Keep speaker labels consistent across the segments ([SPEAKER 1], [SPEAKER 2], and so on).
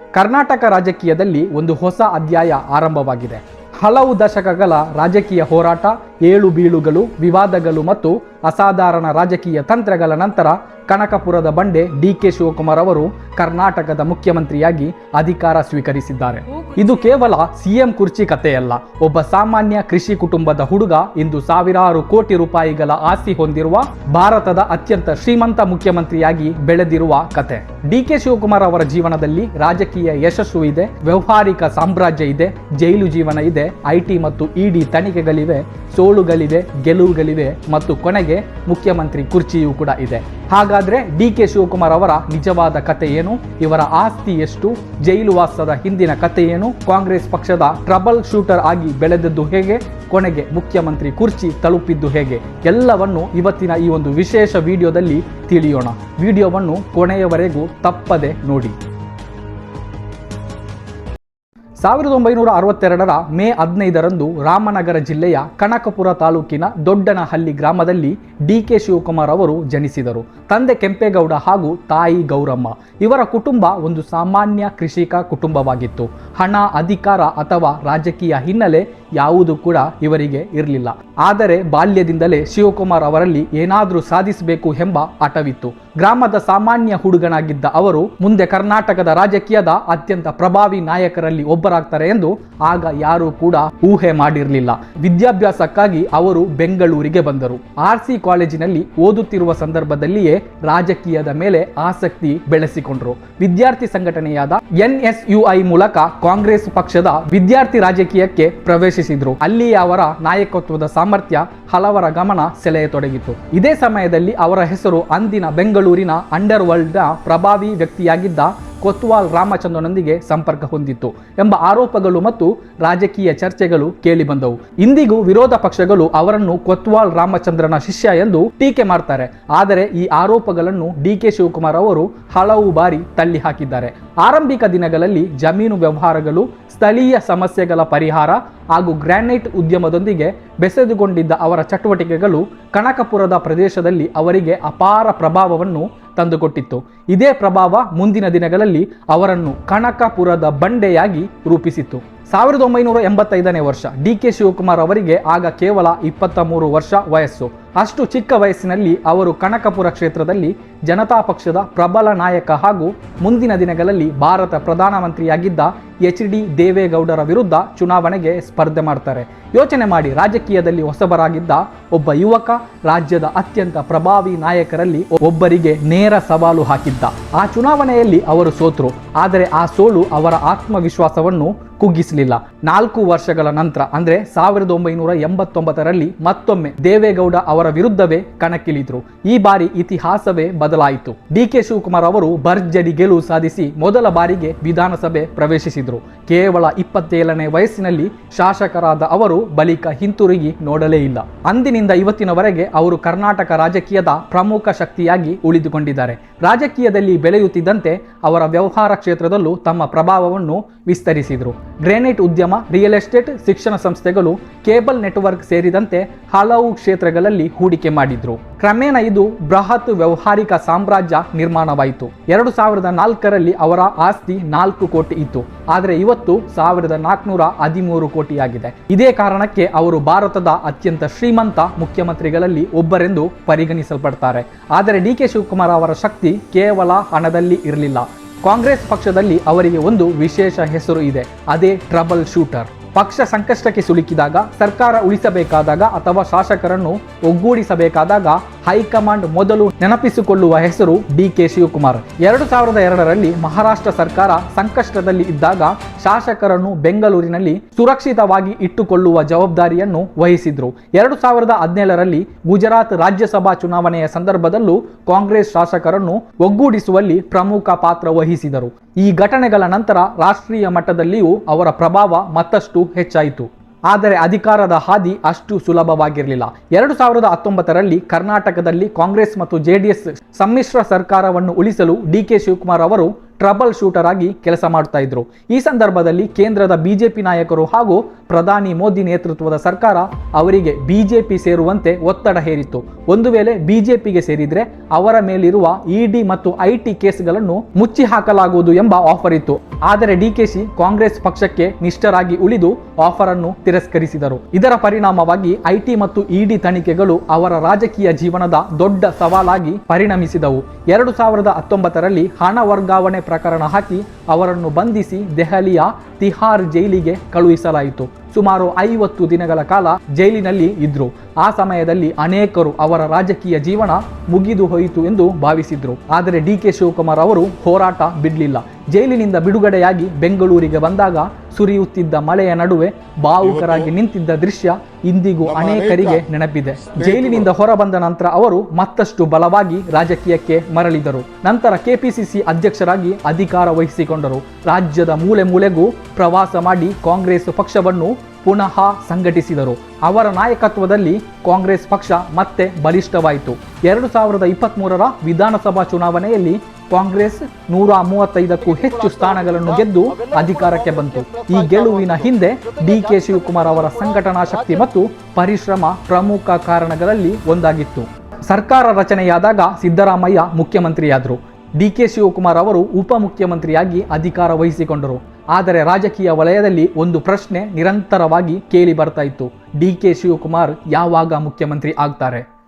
[SPEAKER 1] ಕರ್ನಾಟಕ ರಾಜಕೀಯದಲ್ಲಿ ಒಂದು ಹೊಸ ಅಧ್ಯಾಯ ಆರಂಭವಾಗಿದೆ. ಹಲವು ದಶಕಗಳ ರಾಜಕೀಯ ಹೋರಾಟ, ಏಳು ಬೀಳುಗಳು, ವಿವಾದಗಳು ಮತ್ತು ಅಸಾಧಾರಣ ರಾಜಕೀಯ ತಂತ್ರಗಳ ನಂತರ ಕನಕಪುರದ ಬಂಡೆ ಡಿ.ಕೆ. ಶಿವಕುಮಾರ್ ಅವರು ಕರ್ನಾಟಕದ ಮುಖ್ಯಮಂತ್ರಿಯಾಗಿ ಅಧಿಕಾರ ಸ್ವೀಕರಿಸಿದ್ದಾರೆ. ಇದು ಕೇವಲ ಸಿಎಂ ಕುರ್ಚಿ ಕಥೆಯಲ್ಲ. ಒಬ್ಬ ಸಾಮಾನ್ಯ ಕೃಷಿ ಕುಟುಂಬದ ಹುಡುಗ ಇಂದು ಸಾವಿರಾರು ಕೋಟಿ ರೂಪಾಯಿಗಳ ಆಸ್ತಿ ಹೊಂದಿರುವ ಭಾರತದ ಅತ್ಯಂತ ಶ್ರೀಮಂತ ಮುಖ್ಯಮಂತ್ರಿಯಾಗಿ ಬೆಳೆದಿರುವ ಕತೆ. ಡಿ.ಕೆ. ಶಿವಕುಮಾರ್ ಅವರ ಜೀವನದಲ್ಲಿ ರಾಜಕೀಯ ಯಶಸ್ಸು ಇದೆ, ವ್ಯವಹಾರಿಕ ಸಾಮ್ರಾಜ್ಯ ಇದೆ, ಜೈಲು ಜೀವನ ಇದೆ, ಐಟಿ ಮತ್ತು ಇಡಿ ತನಿಖೆಗಳಿವೆ, ಸೋಲುಗಳಿವೆ, ಗೆಲುವುಗಳಿವೆ ಮತ್ತು ಕೊನೆಗೆ ಮುಖ್ಯಮಂತ್ರಿ ಕುರ್ಚಿಯೂ ಕೂಡ ಇದೆ. ಹಾಗಾದ್ರೆ ಡಿ.ಕೆ. ಶಿವಕುಮಾರ್ ಅವರ ನಿಜವಾದ ಕತೆ ಏನು? ಇವರ ಆಸ್ತಿ ಎಷ್ಟು? ಜೈಲು ವಾಸದ ಹಿಂದಿನ ಕತೆ ಏನು? ಕಾಂಗ್ರೆಸ್ ಪಕ್ಷದ ಟ್ರಬಲ್ ಶೂಟರ್ ಆಗಿ ಬೆಳೆದದ್ದು ಹೇಗೆ? ಕೊನೆಗೆ ಮುಖ್ಯಮಂತ್ರಿ ಕುರ್ಚಿ ತಲುಪಿದ್ದು ಹೇಗೆ? ಎಲ್ಲವನ್ನು ಇವತ್ತಿನ ಈ ಒಂದು ವಿಶೇಷ ವಿಡಿಯೋದಲ್ಲಿ ತಿಳಿಯೋಣ. ವಿಡಿಯೋವನ್ನು ಕೊನೆಯವರೆಗೂ ತಪ್ಪದೆ ನೋಡಿ. 1962ರ ಮೇ 15ರಂದು ರಾಮನಗರ ಜಿಲ್ಲೆಯ ಕನಕಪುರ ತಾಲೂಕಿನ ದೊಡ್ಡನಹಳ್ಳಿ ಗ್ರಾಮದಲ್ಲಿ ಡಿ.ಕೆ. ಶಿವಕುಮಾರ್ ಅವರು ಜನಿಸಿದರು. ತಂದೆ ಕೆಂಪೇಗೌಡ ಹಾಗೂ ತಾಯಿ ಗೌರಮ್ಮ. ಇವರ ಕುಟುಂಬ ಒಂದು ಸಾಮಾನ್ಯ ಕೃಷಿಕ ಕುಟುಂಬವಾಗಿತ್ತು. ಹಣ, ಅಧಿಕಾರ ಅಥವಾ ರಾಜಕೀಯ ಹಿನ್ನೆಲೆ ಯಾವುದೂ ಕೂಡ ಇವರಿಗೆ ಇರಲಿಲ್ಲ. ಆದರೆ ಬಾಲ್ಯದಿಂದಲೇ ಶಿವಕುಮಾರ್ ಅವರಲ್ಲಿ ಏನಾದರೂ ಸಾಧಿಸಬೇಕು ಎಂಬ ಹಠವಿತ್ತು. ಗ್ರಾಮದ ಸಾಮಾನ್ಯ ಹುಡುಗನಾಗಿದ್ದ ಅವರು ಮುಂದೆ ಕರ್ನಾಟಕದ ರಾಜಕೀಯದ ಅತ್ಯಂತ ಪ್ರಭಾವಿ ನಾಯಕರಲ್ಲಿ ಒಬ್ಬರಾಗ್ತಾರೆ ಎಂದು ಆಗ ಯಾರೂ ಕೂಡ ಊಹೆ ಮಾಡಿರಲಿಲ್ಲ. ವಿದ್ಯಾಭ್ಯಾಸಕ್ಕಾಗಿ ಅವರು ಬೆಂಗಳೂರಿಗೆ ಬಂದರು. ಆರ್ಸಿ ಕಾಲೇಜಿನಲ್ಲಿ ಓದುತ್ತಿರುವ ಸಂದರ್ಭದಲ್ಲಿಯೇ ರಾಜಕೀಯದ ಮೇಲೆ ಆಸಕ್ತಿ ಬೆಳೆಸಿಕೊಂಡರು. ವಿದ್ಯಾರ್ಥಿ ಸಂಘಟನೆಯಾದ NSUI ಮೂಲಕ ಕಾಂಗ್ರೆಸ್ ಪಕ್ಷದ ವಿದ್ಯಾರ್ಥಿ ರಾಜಕೀಯಕ್ಕೆ ಪ್ರವೇಶಿಸಿದ್ರು. ಅಲ್ಲಿಯೇ ಅವರ ನಾಯಕತ್ವದ ಸಾಮರ್ಥ್ಯ ಹಲವರ ಗಮನ ಸೆಳೆಯತೊಡಗಿತು. ಇದೇ ಸಮಯದಲ್ಲಿ ಅವರ ಹೆಸರು ಅಂದಿನ ಬೆಂಗಳೂರಿನ ಅಂಡರ್ ವರ್ಲ್ಡ್ ನ ಪ್ರಭಾವಿ ವ್ಯಕ್ತಿಯಾಗಿದ್ದ ಕೊತ್ವಾಲ್ ರಾಮಚಂದ್ರನೊಂದಿಗೆ ಸಂಪರ್ಕ ಹೊಂದಿತ್ತು ಎಂಬ ಆರೋಪಗಳು ಮತ್ತು ರಾಜಕೀಯ ಚರ್ಚೆಗಳು ಕೇಳಿಬಂದವು. ಇಂದಿಗೂ ವಿರೋಧ ಪಕ್ಷಗಳು ಅವರನ್ನು ಕೊತ್ವಾಲ್ ರಾಮಚಂದ್ರನ ಶಿಷ್ಯ ಎಂದು ಟೀಕೆ ಮಾಡ್ತಾರೆ. ಆದರೆ ಈ ಆರೋಪಗಳನ್ನು ಡಿ.ಕೆ. ಶಿವಕುಮಾರ್ ಅವರು ಹಲವು ಬಾರಿ ತಳ್ಳಿ ಹಾಕಿದ್ದಾರೆ. ಆರಂಭಿಕ ದಿನಗಳಲ್ಲಿ ಜಮೀನು ವ್ಯವಹಾರಗಳು, ಸ್ಥಳೀಯ ಸಮಸ್ಯೆಗಳ ಪರಿಹಾರ ಹಾಗೂ ಗ್ರಾನೈಟ್ ಉದ್ಯಮದೊಂದಿಗೆ ಬೆಸೆದುಕೊಂಡಿದ್ದ ಅವರ ಚಟುವಟಿಕೆಗಳು ಕನಕಪುರದ ಪ್ರದೇಶದಲ್ಲಿ ಅವರಿಗೆ ಅಪಾರ ಪ್ರಭಾವವನ್ನು ತಂದುಕೊಟ್ಟಿತ್ತು. ಇದೇ ಪ್ರಭಾವ ಮುಂದಿನ ದಿನಗಳಲ್ಲಿ ಅವರನ್ನು ಕನಕಪುರದ ಬಂಡೆಯಾಗಿ ರೂಪಿಸಿತ್ತು. 1985ನೇ ವರ್ಷ ಡಿ.ಕೆ. ಶಿವಕುಮಾರ್ ಅವರಿಗೆ ಆಗ ಕೇವಲ 23 ವರ್ಷ ವಯಸ್ಸು. ಅಷ್ಟು ಚಿಕ್ಕ ವಯಸ್ಸಿನಲ್ಲಿ ಅವರು ಕನಕಪುರ ಕ್ಷೇತ್ರದಲ್ಲಿ ಜನತಾ ಪಕ್ಷದ ಪ್ರಬಲ ನಾಯಕ ಹಾಗೂ ಮುಂದಿನ ದಿನಗಳಲ್ಲಿ ಭಾರತ ಪ್ರಧಾನಮಂತ್ರಿಯಾಗಿದ್ದ ಎಚ್.ಡಿ. ದೇವೇಗೌಡರ ವಿರುದ್ಧ ಚುನಾವಣೆಗೆ ಸ್ಪರ್ಧೆ ಮಾಡ್ತಾರೆ. ಯೋಚನೆ ಮಾಡಿ, ರಾಜಕೀಯದಲ್ಲಿ ಹೊಸಬರಾಗಿದ್ದ ಒಬ್ಬ ಯುವಕ ರಾಜ್ಯದ ಅತ್ಯಂತ ಪ್ರಭಾವಿ ನಾಯಕರಲ್ಲಿ ಒಬ್ಬರಿಗೆ ನೇರ ಸವಾಲು ಹಾಕಿದ್ದ. ಆ ಚುನಾವಣೆಯಲ್ಲಿ ಅವರು ಸೋತರು. ಆದರೆ ಆ ಸೋಲು ಅವರ ಆತ್ಮವಿಶ್ವಾಸವನ್ನು ಕುಗ್ಗಿಸಲಿಲ್ಲ. 4 ವರ್ಷಗಳ ನಂತರ ಅಂದ್ರೆ 1989ರಲ್ಲಿ ಮತ್ತೊಮ್ಮೆ ದೇವೇಗೌಡ ಅವರ ವಿರುದ್ಧವೇ ಕಣಕ್ಕಿಳಿದ್ರು. ಈ ಬಾರಿ ಇತಿಹಾಸವೇ ಬದಲಾಯಿತು. ಡಿ.ಕೆ. ಶಿವಕುಮಾರ್ ಅವರು ಭರ್ಜರಿ ಗೆಲುವು ಸಾಧಿಸಿ ಮೊದಲ ಬಾರಿಗೆ ವಿಧಾನಸಭೆ ಪ್ರವೇಶಿಸಿದ್ರು. ಕೇವಲ 27ನೇ ವಯಸ್ಸಿನಲ್ಲಿ ಶಾಸಕರಾದ ಅವರು ಬಳಿಕ ಹಿಂತಿರುಗಿ ನೋಡಲೇ ಇಲ್ಲ. ಅಂದಿನಿಂದ ಇವತ್ತಿನವರೆಗೆ ಅವರು ಕರ್ನಾಟಕ ರಾಜಕೀಯದ ಪ್ರಮುಖ ಶಕ್ತಿಯಾಗಿ ಉಳಿದುಕೊಂಡಿದ್ದಾರೆ. ರಾಜಕೀಯದಲ್ಲಿ ಬೆಳೆಯುತ್ತಿದ್ದಂತೆ ಅವರ ವ್ಯವಹಾರ ಕ್ಷೇತ್ರದಲ್ಲೂ ತಮ್ಮ ಪ್ರಭಾವವನ್ನು ವಿಸ್ತರಿಸಿದರು. ಗ್ರಾನೈಟ್ ಉದ್ಯಮ, ರಿಯಲ್ ಎಸ್ಟೇಟ್, ಶಿಕ್ಷಣ ಸಂಸ್ಥೆಗಳು, ಕೇಬಲ್ ನೆಟ್ವರ್ಕ್ ಸೇರಿದಂತೆ ಹಲವು ಕ್ಷೇತ್ರಗಳಲ್ಲಿ ಹೂಡಿಕೆ ಮಾಡಿದ್ರು. ಕ್ರಮೇಣ ಇದು ಬೃಹತ್ ವ್ಯವಹಾರಿಕ ಸಾಮ್ರಾಜ್ಯ ನಿರ್ಮಾಣವಾಯಿತು. 2004ರಲ್ಲಿ ಅವರ ಆಸ್ತಿ 4 ಕೋಟಿ ಇತ್ತು. ಆದರೆ ಇವತ್ತು 1413 ಕೋಟಿಯಾಗಿದೆ. ಇದೇ ಕಾರಣಕ್ಕೆ ಅವರು ಭಾರತದ ಅತ್ಯಂತ ಶ್ರೀಮಂತ ಮುಖ್ಯಮಂತ್ರಿಗಳಲ್ಲಿ ಒಬ್ಬರೆಂದು ಪರಿಗಣಿಸಲ್ಪಡ್ತಾರೆ. ಆದರೆ ಡಿ.ಕೆ. ಶಿವಕುಮಾರ್ ಅವರ ಶಕ್ತಿ ಕೇವಲ ಹಣದಲ್ಲಿ ಇರಲಿಲ್ಲ. ಕಾಂಗ್ರೆಸ್ ಪಕ್ಷದಲ್ಲಿ ಅವರಿಗೆ ಒಂದು ವಿಶೇಷ ಹೆಸರು ಇದೆ. ಅದೇ ಟ್ರಬಲ್ ಶೂಟರ್. ಪಕ್ಷ ಸಂಕಷ್ಟಕ್ಕೆ ಸಿಲುಕಿದಾಗ, ಸರ್ಕಾರ ಉಳಿಸಬೇಕಾದಾಗ ಅಥವಾ ಶಾಸಕರನ್ನು ಒಗ್ಗೂಡಿಸಬೇಕಾದಾಗ ಹೈಕಮಾಂಡ್ ಮೊದಲು ನೆನಪಿಸಿಕೊಳ್ಳುವ ಹೆಸರು ಡಿ.ಕೆ. ಶಿವಕುಮಾರ್. 2002ರಲ್ಲಿ ಮಹಾರಾಷ್ಟ್ರ ಸರ್ಕಾರ ಸಂಕಷ್ಟದಲ್ಲಿ ಇದ್ದಾಗ ಶಾಸಕರನ್ನು ಬೆಂಗಳೂರಿನಲ್ಲಿ ಸುರಕ್ಷಿತವಾಗಿ ಇಟ್ಟುಕೊಳ್ಳುವ ಜವಾಬ್ದಾರಿಯನ್ನು ವಹಿಸಿದ್ರು. 2017ರಲ್ಲಿ ಗುಜರಾತ್ ರಾಜ್ಯಸಭಾ ಚುನಾವಣೆಯ ಸಂದರ್ಭದಲ್ಲೂ ಕಾಂಗ್ರೆಸ್ ಶಾಸಕರನ್ನು ಒಗ್ಗೂಡಿಸುವಲ್ಲಿ ಪ್ರಮುಖ ಪಾತ್ರ ವಹಿಸಿದರು. ಈ ಘಟನೆಗಳ ನಂತರ ರಾಷ್ಟ್ರೀಯ ಮಟ್ಟದಲ್ಲಿಯೂ ಅವರ ಪ್ರಭಾವ ಮತ್ತಷ್ಟು ಹೆಚ್ಚಾಯಿತು. ಆದರೆ ಅಧಿಕಾರದ ಹಾದಿ ಅಷ್ಟು ಸುಲಭವಾಗಿರಲಿಲ್ಲ. 2019ರಲ್ಲಿ ಕರ್ನಾಟಕದಲ್ಲಿ ಕಾಂಗ್ರೆಸ್ ಮತ್ತು JDS ಸಮ್ಮಿಶ್ರ ಸರ್ಕಾರವನ್ನು ಉಳಿಸಲು ಡಿ.ಕೆ. ಶಿವಕುಮಾರ್ ಅವರು ಟ್ರಬಲ್ ಶೂಟರ್ ಆಗಿ ಕೆಲಸ ಮಾಡ್ತಾ ಇದ್ರು. ಈ ಸಂದರ್ಭದಲ್ಲಿ ಕೇಂದ್ರದ ಬಿಜೆಪಿ ನಾಯಕರು ಹಾಗೂ ಪ್ರಧಾನಿ ಮೋದಿ ನೇತೃತ್ವದ ಸರ್ಕಾರ ಅವರಿಗೆ ಬಿಜೆಪಿ ಸೇರುವಂತೆ ಒತ್ತಡ ಹೇರಿತ್ತು. ಒಂದು ವೇಳೆ ಬಿಜೆಪಿಗೆ ಸೇರಿದ್ರೆ ಅವರ ಮೇಲಿರುವ ಇಡಿ ಮತ್ತು ಐಟಿ ಕೇಸ್ಗಳನ್ನು ಮುಚ್ಚಿ ಹಾಕಲಾಗುವುದು ಎಂಬ ಆಫರ್ ಇತ್ತು. ಆದರೆ ಡಿಕೆಶಿ ಕಾಂಗ್ರೆಸ್ ಪಕ್ಷಕ್ಕೆ ನಿಷ್ಠರಾಗಿ ಉಳಿದು ಆಫರ್ ಅನ್ನು ತಿರಸ್ಕರಿಸಿದರು. ಇದರ ಪರಿಣಾಮವಾಗಿ ಐಟಿ ಮತ್ತು ಇಡಿ ತನಿಖೆಗಳು ಅವರ ರಾಜಕೀಯ ಜೀವನದ ದೊಡ್ಡ ಸವಾಲಾಗಿ ಪರಿಣಮಿಸಿದವು. 2019ರಲ್ಲಿ ಹಣ ವರ್ಗಾವಣೆ ಪ್ರಕರಣ ಹಾಕಿ ಅವರನ್ನು ಬಂಧಿಸಿ ದೆಹಲಿಯ ತಿಹಾರ್ ಜೈಲಿಗೆ ಕಳುಹಿಸಲಾಯಿತು. ಸುಮಾರು 50 ದಿನಗಳ ಕಾಲ ಜೈಲಿನಲ್ಲಿ ಇದ್ರು. ಆ ಸಮಯದಲ್ಲಿ ಅನೇಕರು ಅವರ ರಾಜಕೀಯ ಜೀವನ ಮುಗಿದು ಹೋಯಿತು ಎಂದು ಭಾವಿಸಿದ್ರು. ಆದರೆ ಡಿಕೆ ಶಿವಕುಮಾರ್ ಅವರು ಹೋರಾಟ ಬಿಡಲಿಲ್ಲ. ಜೈಲಿನಿಂದ ಬಿಡುಗಡೆಯಾಗಿ ಬೆಂಗಳೂರಿಗೆ ಬಂದಾಗ ಸುರಿಯುತ್ತಿದ್ದ ಮಳೆಯ ನಡುವೆ ಭಾವುಕರಾಗಿ ನಿಂತಿದ್ದ ದೃಶ್ಯ ಇಂದಿಗೂ ಅನೇಕರಿಗೆ ನೆನಪಿದೆ. ಜೈಲಿನಿಂದ ಹೊರಬಂದ ನಂತರ ಅವರು ಮತ್ತಷ್ಟು ಬಲವಾಗಿ ರಾಜಕೀಯಕ್ಕೆ ಮರಳಿದರು. ನಂತರ ಕೆಪಿಸಿಸಿ ಅಧ್ಯಕ್ಷರಾಗಿ ಅಧಿಕಾರ ವಹಿಸಿಕೊಂಡರು. ರಾಜ್ಯದ ಮೂಲೆ ಮೂಲೆಗೂ ಪ್ರವಾಸ ಮಾಡಿ ಕಾಂಗ್ರೆಸ್ ಪಕ್ಷವನ್ನು ಪುನಃ ಸಂಘಟಿಸಿದರು. ಅವರ ನಾಯಕತ್ವದಲ್ಲಿ ಕಾಂಗ್ರೆಸ್ ಪಕ್ಷ ಮತ್ತೆ ಬಲಿಷ್ಠವಾಯಿತು. 2023ರ ವಿಧಾನಸಭಾ ಚುನಾವಣೆಯಲ್ಲಿ ಕಾಂಗ್ರೆಸ್ 135ಕ್ಕೂ ಹೆಚ್ಚು ಸ್ಥಾನಗಳನ್ನು ಗೆದ್ದು ಅಧಿಕಾರಕ್ಕೆ ಬಂತು. ಈ ಗೆಲುವಿನ ಹಿಂದೆ ಡಿಕೆ ಶಿವಕುಮಾರ್ ಅವರ ಸಂಘಟನಾ ಶಕ್ತಿ ಮತ್ತು ಪರಿಶ್ರಮ ಪ್ರಮುಖ ಕಾರಣಗಳಲ್ಲಿ ಒಂದಾಗಿತ್ತು. ಸರ್ಕಾರ ರಚನೆಯಾದಾಗ ಸಿದ್ದರಾಮಯ್ಯ ಮುಖ್ಯಮಂತ್ರಿಯಾದರು. ಡಿಕೆ ಶಿವಕುಮಾರ್ ಅವರು ಉಪಮುಖ್ಯಮಂತ್ರಿಯಾಗಿ ಅಧಿಕಾರ ವಹಿಸಿಕೊಂಡರು. ಆದರೆ ರಾಜಕೀಯ ವಲಯದಲ್ಲಿ ಒಂದು ಪ್ರಶ್ನೆ ನಿರಂತರವಾಗಿ ಕೇಳಿ ಬರ್ತಾ ಇತ್ತು. ಡಿಕೆ ಶಿವಕುಮಾರ್ ಯಾವಾಗ ಮುಖ್ಯಮಂತ್ರಿ ಆಗ್ತಾರೆ?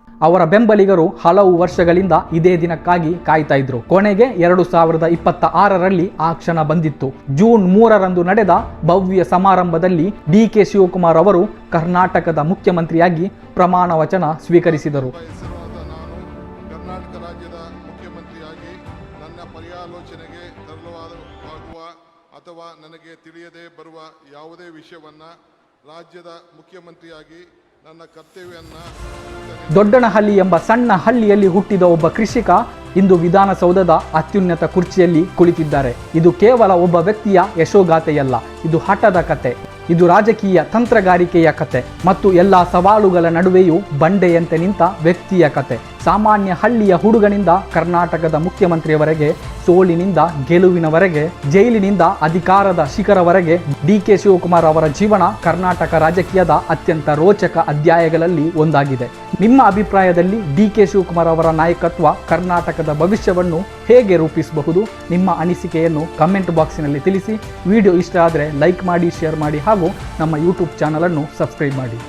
[SPEAKER 1] ಅವರ ಬೆಂಬಲಿಗರು ಹಲವು ವರ್ಷಗಳಿಂದ ಇದೇ ದಿನಕ್ಕಾಗಿ ಕಾಯ್ತಾ ಇದ್ರು. ಕೊನೆಗೆ 2026ರಲ್ಲಿ ಆ ಕ್ಷಣ ಬಂದಿತ್ತು. ಜೂನ್ 3ರಂದು ನಡೆದ ಭವ್ಯ ಸಮಾರಂಭದಲ್ಲಿ ಡಿಕೆ ಶಿವಕುಮಾರ್ ಅವರು ಕರ್ನಾಟಕದ ಮುಖ್ಯಮಂತ್ರಿಯಾಗಿ ಪ್ರಮಾಣ ವಚನ ಸ್ವೀಕರಿಸಿದರು.
[SPEAKER 2] ಕರ್ನಾಟಕ ರಾಜ್ಯದ ಮುಖ್ಯಮಂತ್ರಿಯಾಗಿ ನನ್ನ ಪರ್ಯಾಲೋಚನೆಗೆ ತರಲಾಗುವ ಅಥವಾ ನನಗೆ ತಿಳಿಯದೆ ಬರುವ ಯಾವುದೇ ವಿಷಯವನ್ನು ರಾಜ್ಯದ ಮುಖ್ಯಮಂತ್ರಿಯಾಗಿ ನನ್ನ ಕರ್ತವ್ಯವನ್ನು
[SPEAKER 1] ದೊಡ್ಡನಹಳ್ಳಿ ಎಂಬ ಸಣ್ಣ ಹಳ್ಳಿಯಲ್ಲಿ ಹುಟ್ಟಿದ ಒಬ್ಬ ಕೃಷಿಕ ಇಂದು ವಿಧಾನಸೌಧದ ಅತ್ಯುನ್ನತ ಕುರ್ಚಿಯಲ್ಲಿ ಕುಳಿತಿದ್ದಾರೆ. ಇದು ಕೇವಲ ಒಬ್ಬ ವ್ಯಕ್ತಿಯ ಯಶೋಗಾಥೆಯಲ್ಲ, ಇದು ಹಠದ ಕತೆ, ಇದು ರಾಜಕೀಯ ತಂತ್ರಗಾರಿಕೆಯ ಕತೆ ಮತ್ತು ಎಲ್ಲಾ ಸವಾಲುಗಳ ನಡುವೆಯೂ ಬಂಡೆಯಂತೆ ನಿಂತ ವ್ಯಕ್ತಿಯ ಕತೆ. ಸಾಮಾನ್ಯ ಹಳ್ಳಿಯ ಹುಡುಗನಿಂದ ಕರ್ನಾಟಕದ ಮುಖ್ಯಮಂತ್ರಿಯವರೆಗೆ, ಸೋಲಿನಿಂದ ಗೆಲುವಿನವರೆಗೆ, ಜೈಲಿನಿಂದ ಅಧಿಕಾರದ ಶಿಖರವರೆಗೆ ಡಿಕೆ ಶಿವಕುಮಾರ್ ಅವರ ಜೀವನ ಕರ್ನಾಟಕ ರಾಜಕೀಯದ ಅತ್ಯಂತ ರೋಚಕ ಅಧ್ಯಾಯಗಳಲ್ಲಿ ಒಂದಾಗಿದೆ. ನಿಮ್ಮ ಅಭಿಪ್ರಾಯದಲ್ಲಿ ಡಿಕೆ ಶಿವಕುಮಾರ್ ಅವರ ನಾಯಕತ್ವ ಕರ್ನಾಟಕದ ಭವಿಷ್ಯವನ್ನು ಹೇಗೆ ರೂಪಿಸಬಹುದು? ನಿಮ್ಮ ಅನಿಸಿಕೆಯನ್ನು ಕಮೆಂಟ್ ಬಾಕ್ಸಿನಲ್ಲಿ ತಿಳಿಸಿ. ವಿಡಿಯೋ ಇಷ್ಟ ಆದರೆ ಲೈಕ್ ಮಾಡಿ, ಶೇರ್ ಮಾಡಿ ಹಾಗೂ ನಮ್ಮ ಯೂಟ್ಯೂಬ್ ಚಾನಲನ್ನು ಸಬ್ಸ್ಕ್ರೈಬ್ ಮಾಡಿ.